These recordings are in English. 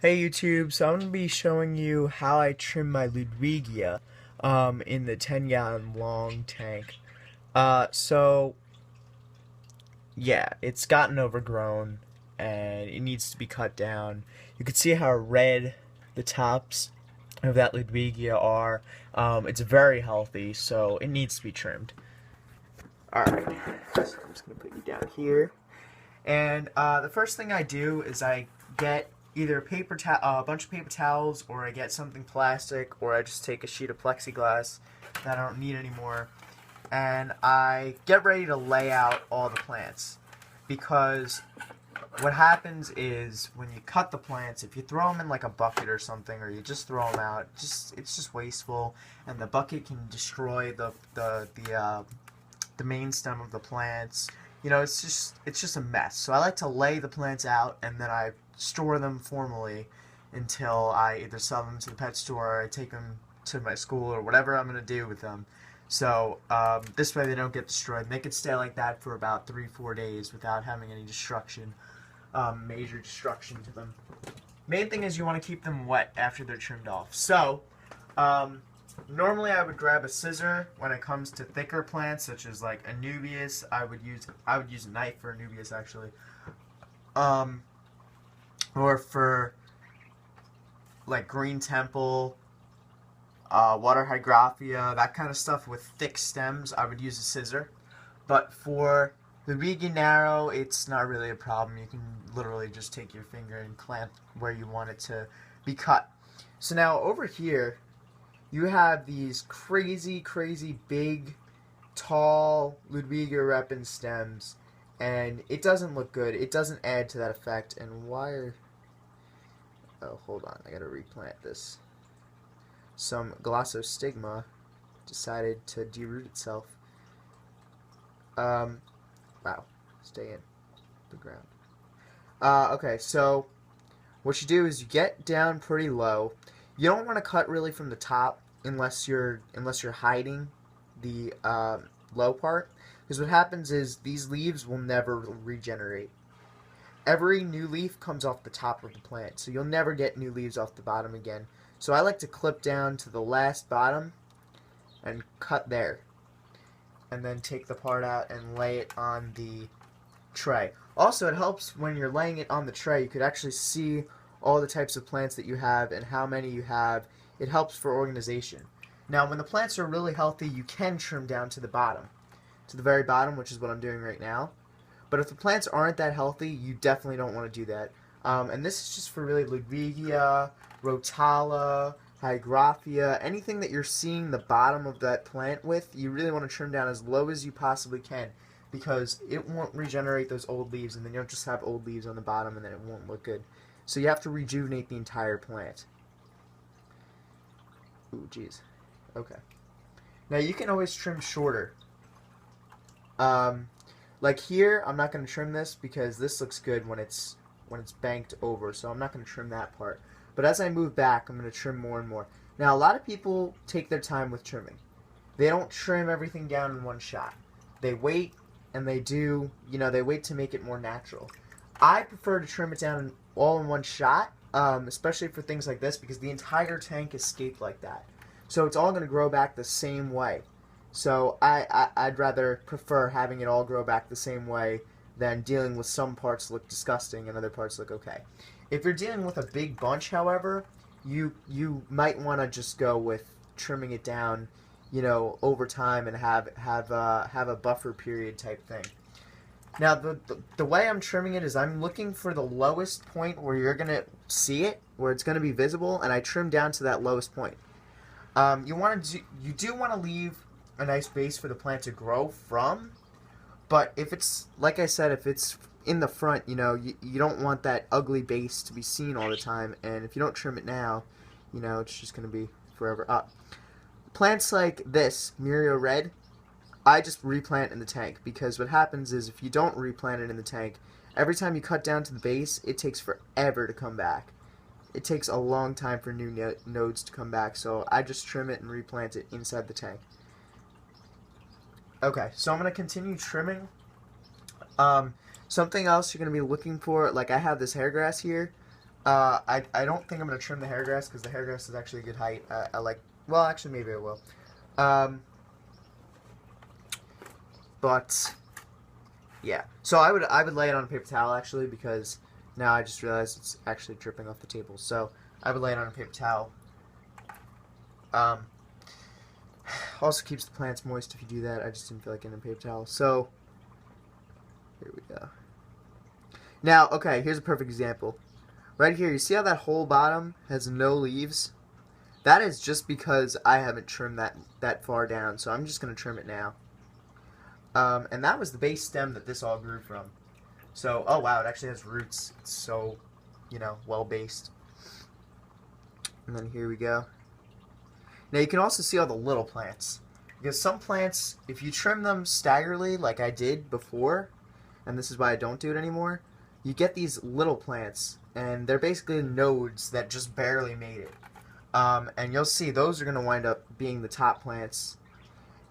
Hey YouTube, so I'm going to be showing you how I trim my ludwigia in the 10-gallon long tank. So yeah, it's gotten overgrown and it needs to be cut down. You can see how red the tops of that ludwigia are. It's very healthy, so it needs to be trimmed. Alright, so I'm just going to put you down here. And the first thing I do is I get either a bunch of paper towels, or I get something plastic, or I just take a sheet of plexiglass that I don't need anymore, and I get ready to lay out all the plants. Because what happens is when you cut the plants, if you throw them in like a bucket or something, or you just throw them out, it's just wasteful, and the bucket can destroy the main stem of the plants. You know, it's just a mess. So I like to lay the plants out, and then I store them formally until I either sell them to the pet store, or I take them to my school, or whatever I'm gonna do with them. So this way they don't get destroyed. And they can stay like that for about 3-4 days without having any destruction, major destruction to them. Main thing is you want to keep them wet after they're trimmed off. So normally I would grab a scissor when it comes to thicker plants such as like Anubias. I would use a knife for Anubias actually. Or for like green temple, water hygrophia, that kind of stuff with thick stems, I would use a scissor. But for the vegan narrow, it's not really a problem. You can literally just take your finger and clamp where you want it to be cut. So now over here, you have these crazy big, tall Ludwigia reppin stems, and it doesn't look good. It doesn't add to that effect. And why are... Oh, hold on. I gotta replant this. Some glossostigma decided to deroot itself. Wow. Stay in the ground. Okay, so what you do is you get down pretty low. You don't want to cut really from the top unless you're hiding the low part, because what happens is these leaves will never regenerate. Every new leaf comes off the top of the plant, so you'll never get new leaves off the bottom again. So I like to clip down to the last bottom and cut there, and then take the part out and lay it on the tray. Also, it helps when you're laying it on the tray. You could actually see all the types of plants that you have and how many you have. It helps for organization. Now, when the plants are really healthy, you can trim down to the bottom, to the very bottom, which is what I'm doing right now. But if the plants aren't that healthy, you definitely don't want to do that. And this is just for really Ludwigia, Rotala, Hygrophia, anything that you're seeing the bottom of that plant with, you really want to trim down as low as you possibly can, because it won't regenerate those old leaves, and then you'll just have old leaves on the bottom, and then it won't look good. So you have to rejuvenate the entire plant. Ooh, jeez. Okay. Now you can always trim shorter. Like here, I'm not going to trim this because this looks good when it's banked over, so I'm not going to trim that part. But as I move back, I'm going to trim more and more. Now, a lot of people take their time with trimming. They don't trim everything down in one shot. They wait, and they wait to make it more natural. I prefer to trim it down all in one shot, especially for things like this, because the entire tank is scaped like that. So it's all going to grow back the same way. So I'd rather prefer having it all grow back the same way than dealing with some parts look disgusting and other parts look okay. If you're dealing with a big bunch, however, you might want to just go with trimming it down, over time, and have a buffer period type thing. Now the way I'm trimming it is I'm looking for the lowest point where you're gonna see it, where it's gonna be visible, and I trim down to that lowest point. You do want to leave a nice base for the plant to grow from, but if it's, like I said, if it's in the front, you don't want that ugly base to be seen all the time, and if you don't trim it now, it's just going to be forever up. Plants like this, Muriel Red, I just replant in the tank, because what happens is if you don't replant it in the tank, every time you cut down to the base, it takes forever to come back. It takes a long time for new nodes to come back, so I just trim it and replant it inside the tank. Okay, so I'm going to continue trimming. Something else you're going to be looking for, like I have this hairgrass here. I don't think I'm going to trim the hair grass because the hair grass is actually a good height. I like, well, actually, maybe I will. But, yeah. So I would lay it on a paper towel, actually, because now I just realized it's actually dripping off the table. So I would lay it on a paper towel. Also keeps the plants moist if you do that. I just didn't feel like getting a paper towel. So, here we go. Now, okay, here's a perfect example. Right here, you see how that whole bottom has no leaves? That is just because I haven't trimmed that far down, so I'm just going to trim it now. And that was the base stem that this all grew from. So, oh wow, it actually has roots. It's so, well based. And then here we go. Now you can also see all the little plants. Because some plants, if you trim them staggerly like I did before, and this is why I don't do it anymore, you get these little plants, and they're basically nodes that just barely made it. And you'll see those are going to wind up being the top plants,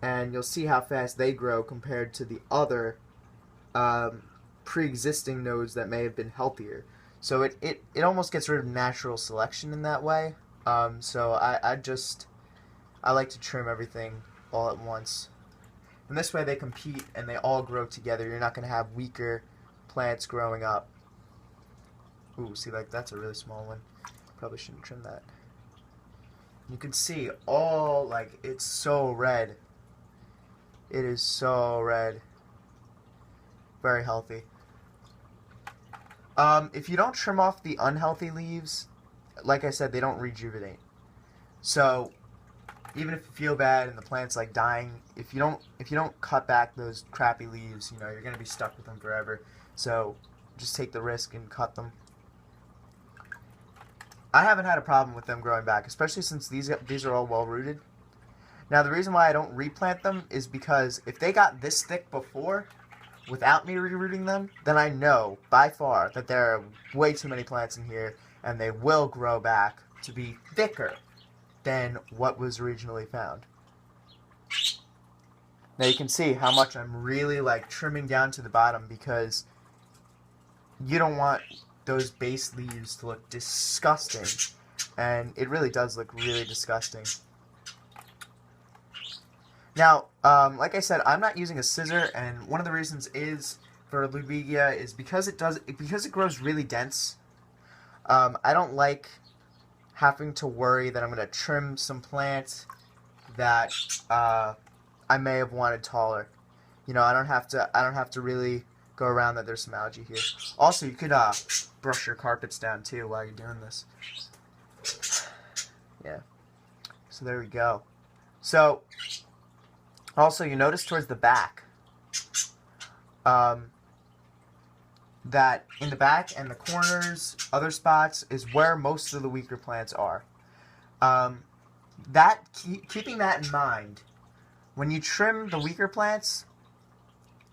and you'll see how fast they grow compared to the other pre-existing nodes that may have been healthier. So it almost gets rid of natural selection in that way. So I like to trim everything all at once. And this way they compete and they all grow together. You're not going to have weaker plants growing up. Ooh, see, like, that's a really small one. Probably shouldn't trim that. You can see all, like, it's so red. It is so red. Very healthy. If you don't trim off the unhealthy leaves, like I said, they don't rejuvenate. So, even if you feel bad and the plant's like dying, if you don't cut back those crappy leaves, you're gonna be stuck with them forever. So just take the risk and cut them. I haven't had a problem with them growing back, especially since these are all well rooted. Now the reason why I don't replant them is because if they got this thick before, without me rerooting them, then I know by far that there are way too many plants in here, and they will grow back to be thicker than what was originally found. Now you can see how much I'm really trimming down to the bottom, because you don't want those base leaves to look disgusting, and it really does look really disgusting. Now, like I said, I'm not using a scissor, and one of the reasons is for ludwigia is because it grows really dense. I don't like having to worry that I'm going to trim some plants that I may have wanted taller. I don't have to really go around that there's some algae here. Also, you could brush your carpets down too while you're doing this. Yeah. So there we go. So also, you notice towards the back that in the back and the corners, other spots, is where most of the weaker plants are. Keeping that in mind, when you trim the weaker plants,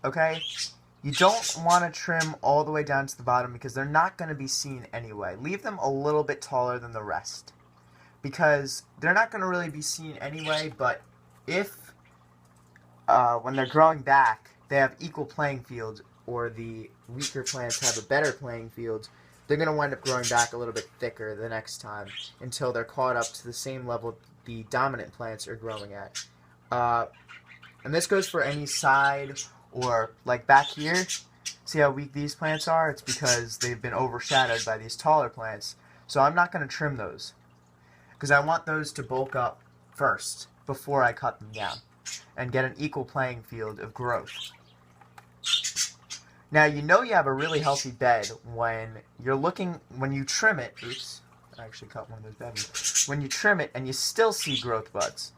okay, you don't want to trim all the way down to the bottom because they're not going to be seen anyway. Leave them a little bit taller than the rest because they're not going to really be seen anyway, but if when they're growing back, they have equal playing fields, or the weaker plants have a better playing field, they're going to wind up growing back a little bit thicker the next time until they're caught up to the same level the dominant plants are growing at. And this goes for any side, or like back here. See how weak these plants are? It's because they've been overshadowed by these taller plants. So I'm not going to trim those because I want those to bulk up first before I cut them down and get an equal playing field of growth. Now you have a really healthy bed when you trim it. Oops, I actually cut one of those beds. When you trim it and you still see growth buds,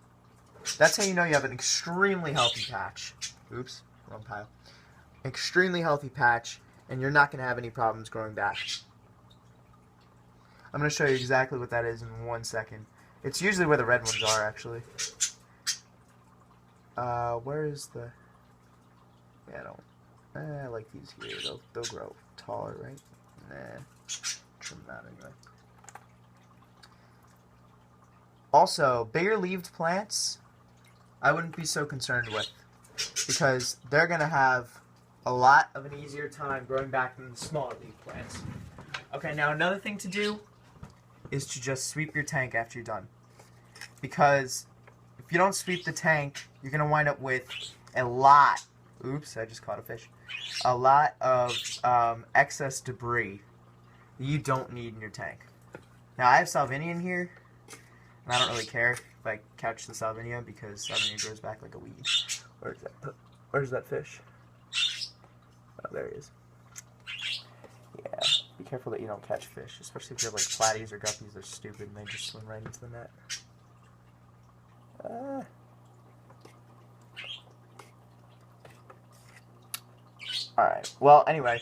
that's how you know you have an extremely healthy patch. Oops, wrong pile. Extremely healthy patch, and you're not going to have any problems growing back. I'm going to show you exactly what that is in 1 second. It's usually where the red ones are, actually. Where is the... Yeah, I like these here. They'll grow taller, right? Nah. Trim that anyway. Also, bigger leaved plants, I wouldn't be so concerned with, because they're going to have a lot of an easier time growing back than the smaller leaf plants. Okay, now another thing to do is to just sweep your tank after you're done. Because if you don't sweep the tank, you're going to wind up with a lot, oops, I just caught a fish, a lot of excess debris that you don't need in your tank. Now, I have salvinia in here, and I don't really care if I catch the salvinia because salvinia grows back like a weed. Where's that fish? Oh, there he is. Yeah, be careful that you don't catch fish, especially if you're like platies or guppies. They're stupid and they just swim right into the net. Alright, well, anyway,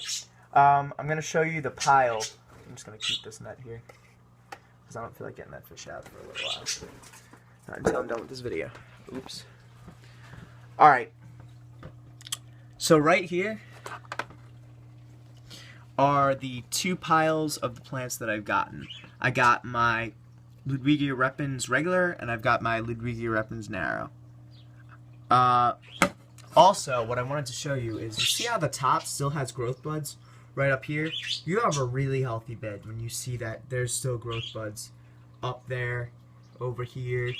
I'm going to show you the pile. I'm just going to keep this net here because I don't feel like getting that fish out for a little while. Alright, until I'm done with this video. Oops. Alright, so right here are the two piles of the plants that I've gotten. I got my Ludwigia repens regular, and I've got my Ludwigia repens narrow. Also, what I wanted to show you is, you see how the top still has growth buds right up here? You have a really healthy bed when you see that there's still growth buds up there, over here,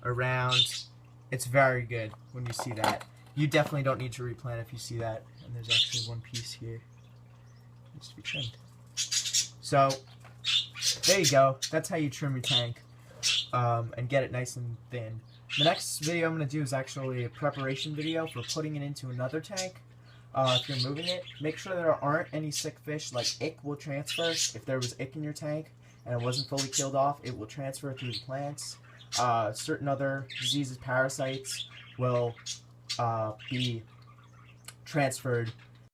around. It's very good when you see that. You definitely don't need to replant if you see that. And there's actually one piece here. It needs to be trimmed. So, there you go. That's how you trim your tank and get it nice and thin. The next video I'm going to do is actually a preparation video for putting it into another tank. If you're moving it, make sure there aren't any sick fish, like ick will transfer. If there was ick in your tank and it wasn't fully killed off, it will transfer through the plants. Certain other diseases, parasites, will be transferred